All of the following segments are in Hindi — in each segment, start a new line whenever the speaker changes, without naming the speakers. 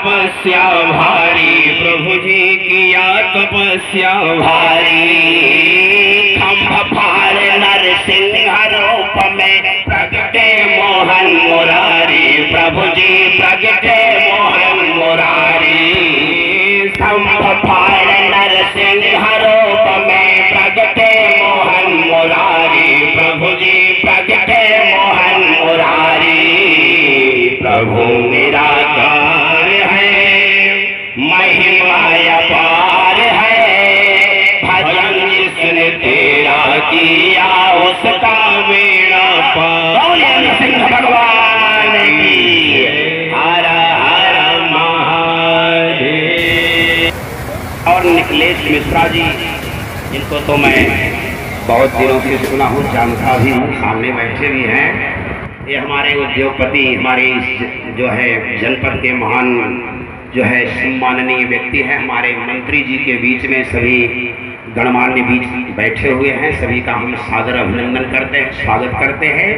तपस्या भारी, प्रभु जी किया तपस्या भारी। खंभ फाड़ नरसिंह रूप में प्रगटे मोहन मुरारी, प्रभु जी प्रगटे मोहन मुरारी। खंभ फाड़ नरसिंह रूप में प्रगटे मोहन मुरारी, प्रभु जी प्रगटे मोहन मुरारी। प्रभु निराकार है, महिमा अपार है, भजन जिसने तेरा किया उसका बेड़ा पार। नरसिंह भगवान की हर हर महादेव। और निखिलेश मिश्रा जी, जिनको तो मैं बहुत दिनों से सुना हूँ, जानता भी हूँ, सामने बैठे भी हैं। ये हमारे उद्योगपति, हमारे जो है जनपद के महान जो है सम्माननीय व्यक्ति हैं, हमारे मंत्री जी के बीच में सभी गणमान्य बीच बैठे हुए हैं। सभी का हम सादर अभिनंदन करते हैं, स्वागत करते हैं।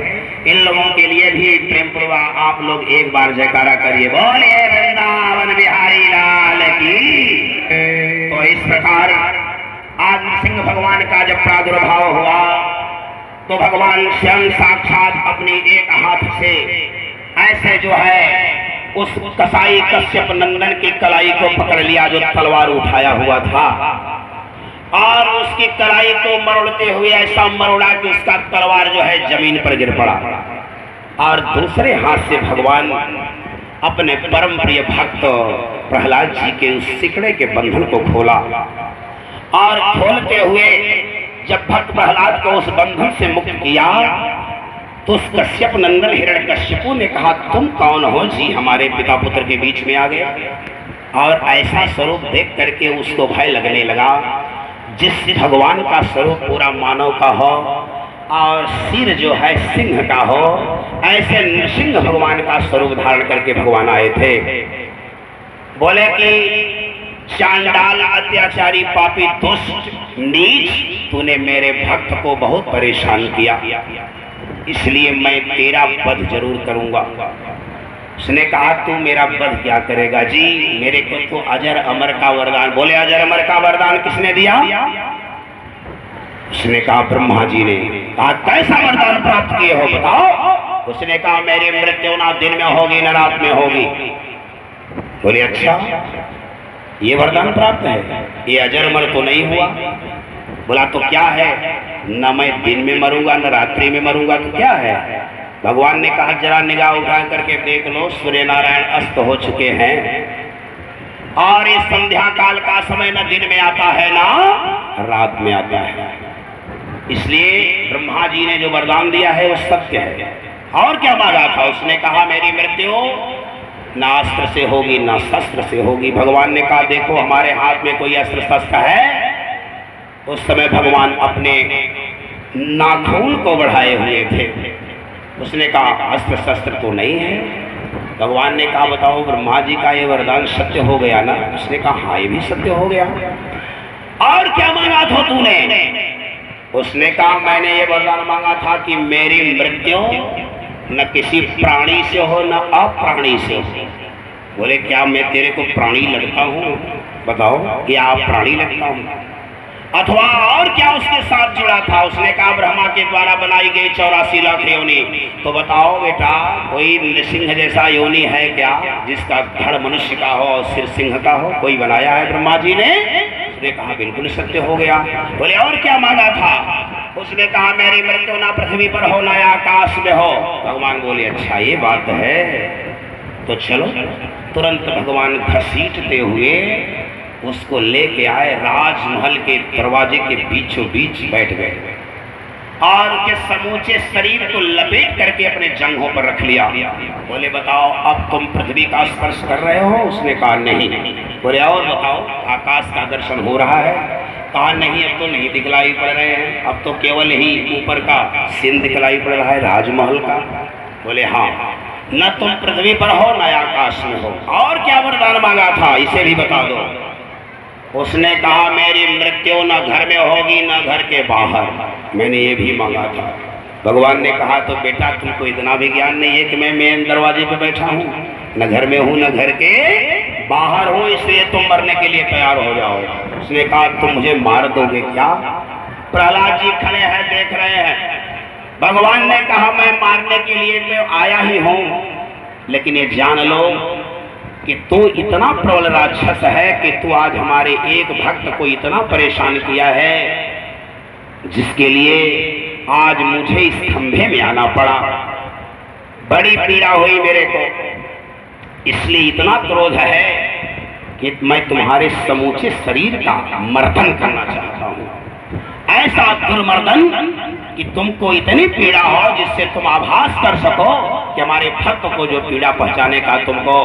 इन लोगों के लिए भी प्रेम पूर्वक आप लोग एक बार जयकारा करिए, बोलिए वृंदावन बिहारी लाल की। तो इस प्रकार आज नरसिंह भगवान का जब प्रादुर्भाव हुआ तो भगवान स्वयं साक्षात अपनी एक हाथ से ऐसे जो है उस कसाई कश्यप नंदन की कलाई को पकड़ लिया जो तलवार उठाया हुआ था, और उसकी कलाई को मरोड़ते हुए ऐसा मरोड़ा कि उसका तलवार जो है जमीन पर गिर पड़ा। और दूसरे हाथ से भगवान अपने परम प्रिय भक्त प्रहलाद जी के उस सिकड़े के बंधन को खोला, और खोलते हुए जब भक्त प्रहलाद को उस बंधन से मुक्त किया तो उस कश्यप नंदन हिरण्यकश्यपु ने कहा, तुम कौन हो जी, हमारे पिता पुत्र के बीच में आ गए। और ऐसा स्वरूप देख करके उसको भय लगने लगा। जिस भगवान का स्वरूप पूरा मानव का हो और सिर जो है सिंह का हो, ऐसे नृसिंह भगवान का स्वरूप धारण करके भगवान आए थे। बोले कि चांडाल अत्याचारी पापी दुष्ट नीच, तूने मेरे भक्त को बहुत परेशान किया, इसलिए मैं तेरा वध जरूर करूंगा। उसने कहा, तू मेरा वध क्या करेगा जी, मेरे को तो अजर अमर का वरदान। बोले अजर अमर का वरदान किसने दिया? उसने कहा ब्रह्मा जी ने। कहा कैसा वरदान प्राप्त किए हो बताओ? उसने कहा मेरी मृत्यु ना दिन में होगी न रात में होगी। बोले अच्छा, ये वरदान प्राप्त है, ये अजर अमर तो नहीं हुआ। बोला तो क्या है? न मैं दिन में मरूंगा न रात्रि में मरूंगा, तो क्या है? भगवान ने कहा जरा निगाह उठा करके देख लो, सूर्य नारायण अस्त हो चुके हैं और इस संध्या काल का समय न दिन में आता है ना रात में आता है। इसलिए ब्रह्मा जी ने जो वरदान दिया है वो सत्य है। और क्या मांगा था? उसने कहा मेरी मृत्यु ना अस्त्र से होगी ना शस्त्र से होगी। भगवान ने कहा देखो हमारे हाथ में कोई अस्त्र शस्त्र है? उस समय भगवान अपने नाखून को बढ़ाए हुए थे। उसने कहा अस्त्र शस्त्र तो नहीं है। भगवान ने कहा बताओ ब्रह्मा जी का ये वरदान सत्य हो गया ना? उसने कहा हाँ ये भी सत्य हो गया। और क्या मांगा था तूने? उसने कहा मैंने ये वरदान मांगा था कि मेरी मृत्यु न किसी प्राणी से हो न अप्राणी से हो। बोले क्या मैं तेरे को प्राणी लगता हूँ? बताओ क्या आप प्राणी लगता हूँ? अथवा और क्या उसके साथ जुड़ा था? उसने कहा ब्रह्मा के द्वारा बनाई गई 84 लाख योनि। तो बताओ बेटा कोई नृसिंह जैसा योनि है क्या जिसका धड़ मनुष्य का हो और सिर सिंह का हो? कोई बनाया है ब्रह्मा जी ने? उसने कहा बिल्कुल सत्य हो गया। बोले और क्या मांगा था? उसने कहा मेरी मृत्यु ना पृथ्वी पर हो ना आकाश में हो। भगवान बोले अच्छा ये बात है तो चलो। तुरंत भगवान घसीटते हुए उसको लेके आए, राजमहल के दरवाजे के बीचों बीच बैठ गए और उसके समूचे शरीर को लपेट करके अपने जंघों पर रख लिया। बोले बताओ अब तुम पृथ्वी का स्पर्श कर रहे हो? उसने कहा नहीं। बोले और बताओ आकाश का दर्शन हो रहा है? कहा नहीं अब तो नहीं दिखलाई पड़ रहे हैं, अब तो केवल ही ऊपर का सीन दिखलाई पड़ रहा है राजमहल का। बोले हाँ न तुम पृथ्वी पर हो न आकाश में हो। और क्या वरदान मांगा था इसे भी बता दो। उसने कहा मेरी मृत्यु न घर में होगी न घर के बाहर। मैंने ये भी मांगा था। भगवान ने कहा तो बेटा तुमको इतना भी ज्ञान नहीं है कि मैं मेन दरवाजे पे बैठा हूँ, न घर में हूँ न घर के बाहर हो इसलिए तुम मरने के लिए तैयार हो जाओ। उसने कहा तुम मुझे मार दोगे क्या? प्रहलाद जी खड़े हैं, देख रहे हैं। भगवान ने कहा मैं मारने के लिए तो आया ही हूं, लेकिन ये जान लो कि तू इतना प्रबल राक्षस है कि तू आज हमारे एक भक्त को इतना परेशान किया है, जिसके लिए आज मुझे इस खंभे में आना पड़ा। बड़ी पीड़ा हुई मेरे को, इसलिए इतना क्रोध है कि मैं तुम्हारे समूचे शरीर का मर्दन करना चाहता हूं। ऐसा दुर्मर्दन कि तुमको इतनी पीड़ा हो जिससे तुम आभास कर सको कि हमारे भक्त को जो पीड़ा पहुंचाने का तुमको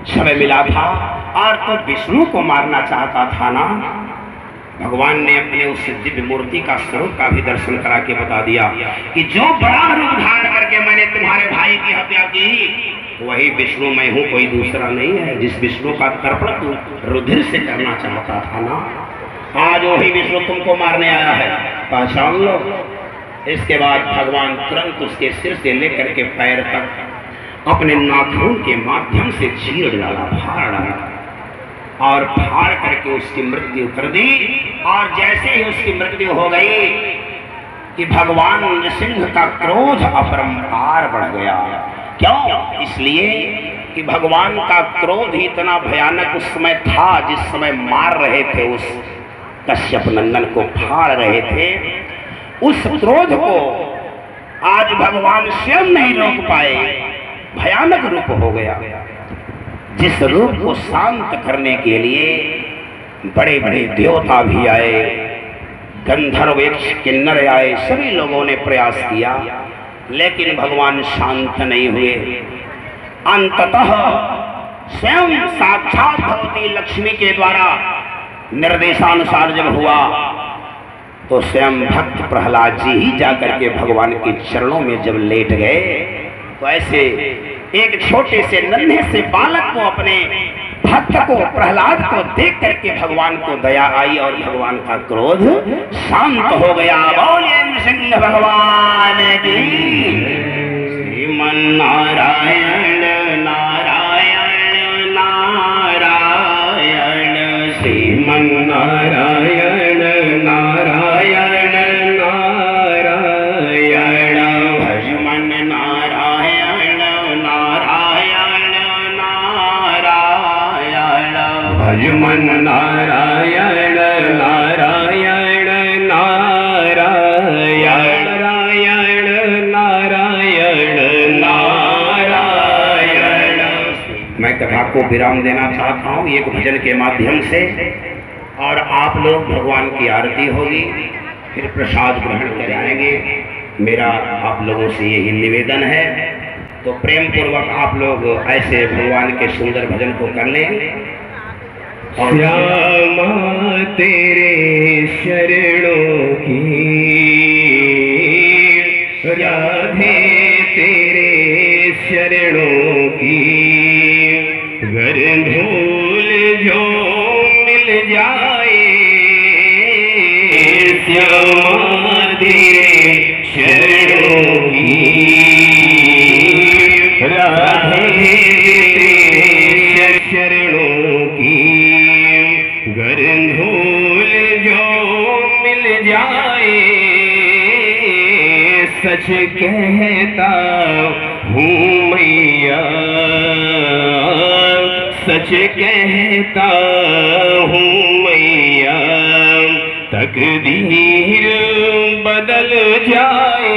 समय मिला था, और तो विष्णु को मारना चाहता था ना। भगवान ने अपने उस दिव्य मूर्ति का स्वरूप का भी दर्शन करा के बता दिया कि जो बड़ा रूप धारण करके मैंने तुम्हारे भाई की हत्या की, वही विष्णु मैं हूँ, कोई दूसरा नहीं है। जिस विष्णु का तर्पण तू रुधिर से करना चाहता था ना, आज वही विष्णु तुमको मारने आया है, पहचान लो। इसके बाद भगवान तुरंत उसके सिर से लेकर के पैर तक अपने नाखून के माध्यम से चीर डाला, फाड़ डाला, और फाड़ करके उसकी मृत्यु कर दी। और जैसे ही उसकी मृत्यु हो गई कि भगवान नृसिंह का क्रोध अपरंपार बढ़ गया। क्यों? इसलिए कि भगवान का क्रोध ही इतना भयानक उस समय था, जिस समय मार रहे थे उस कश्यप नंदन को, फाड़ रहे थे, उस क्रोध को आज भगवान स्वयं नहीं रोक पाए, भयानक रूप हो गया। जिस रूप को शांत करने के लिए बड़े बड़े देवता भी आए, गंधर्व यक्ष किन्नर आए, सभी लोगों ने प्रयास किया, लेकिन भगवान शांत नहीं हुए। अंततः स्वयं साक्षात भगवती लक्ष्मी के द्वारा निर्देशानुसार जब हुआ तो स्वयं भक्त प्रहलाद जी ही जाकर के भगवान के चरणों में जब लेट गए, तो ऐसे एक छोटे से नन्हे से बालक को, अपने भक्त को, प्रहलाद को देख करके भगवान को दया आई और भगवान का क्रोध शांत हो गया। बोलिए नृसिंह भगवान की। श्रीमन नारायण नारायण नारायण, श्रीमन नारायण नारायण नारायण, भजमन नारायण नारायण नारायण, भजमन नारायण नारायण नारायण, नारायण नारायण नारायण। मैं कथा को विराम देना चाहता हूँ एक भजन के माध्यम से, और आप लोग भगवान की आरती होगी, फिर प्रसाद ग्रहण कर जाएंगे। मेरा आप लोगों से यही निवेदन है, तो प्रेम पूर्वक आप लोग ऐसे भगवान के सुंदर भजन को कर लें। और
श्यामा तेरे शरणों की, राधे तेरे शरणों की, घर धूल जो मिल जाए, श्यामा तेरे शरणों की, राधे तेरे शरणों की, घर धूल जो मिल जाए, सच कहता हूँ मैया, सच कहता हूँ मैया, तकदीर बदल जाए,